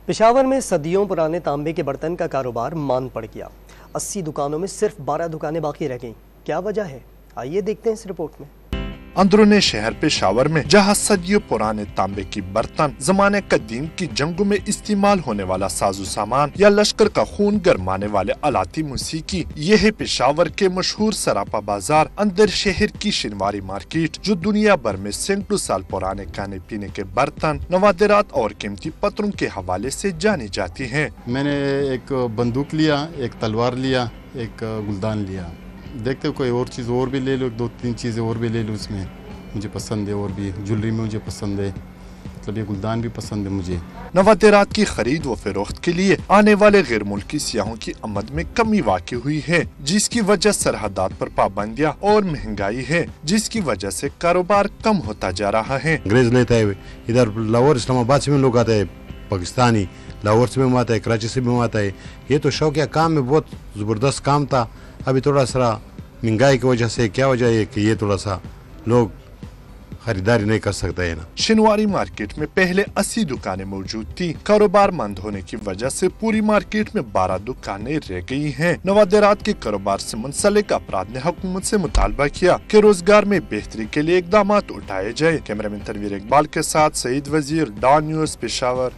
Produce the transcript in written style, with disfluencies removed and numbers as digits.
پشاور میں صدیوں پرانے تانبے کے برتن کا کاروبار ماند پڑ گیا۔ 80 دکانوں میں صرف 12 دکانیں باقی رہ گئیں۔ کیا وجہ ہے؟ آئیے دیکھتے ہیں اس رپورٹ میں۔ اندرون شہر پشاور میں جہاں صدیوں پرانے تانبے کی برتن، زمانے قدیم کی جنگوں میں استعمال ہونے والا ساز و سامان یا لشکر کا خون گرمانے والے آلاتی موسیقی، یہ ہے پشاور کے مشہور سراپا بازار اندر شہر کی شنواری مارکیٹ، جو دنیا بھر میں سینکڑوں سال پرانے کھانے پینے کے برتن، نوادرات اور قیمتی پتھروں کے حوالے سے جانی جاتی ہیں۔ میں نے ایک بندوق لیا، ایک تلوار لیا، ایک گلدان لیا۔ دیکھتے کوئی اور چیز اور بھی لے لو، 2-3 چیزیں اور بھی لے لو، اس میں مجھے پسند ہے، اور بھی جولری میں مجھے پسند ہے، مطلب یہ گلدان بھی پسند ہے مجھے۔ نوادرات کی خرید و فروخت کے لیے آنے والے غیر ملکی سیاحوں کی آمد میں کمی واقع ہوئی ہے، جس کی وجہ سرحدات پر پابندیاں اور مہنگائی ہے، جس کی وجہ سے کاروبار کم ہوتا جا رہا ہے۔ انگریز لیتا ہے، ادھر لاہور اسلام آباد سے بھی لوگ آتے ہیں، پاکستانی لاہور سے بھی آتا ہے، کراچی سے بھی آتا ہے۔ یہ تو شوقیہ کام میں بہت زبردست کام تھا، ابھی تھوڑا سا مہنگائی کی وجہ سے کیا وجہ ہے کہ یہ تھوڑا سا لوگ خریداری نہیں کر سکتے ہیں نا۔ شنواری مارکیٹ میں پہلے 80 دکانیں موجود تھی، کاروبار مند ہونے کی وجہ سے پوری مارکیٹ میں 12 دکانیں رہ گئی ہیں۔ نوادرات کے کاروبار سے منسلک افراد نے حکومت سے مطالبہ کیا کہ روزگار میں بہتری کے لیے اقدامات اٹھائے جائے۔ کیمرہ مین تنویر اقبال کے ساتھ سعید وزیر، ڈان نیوز، پشاور۔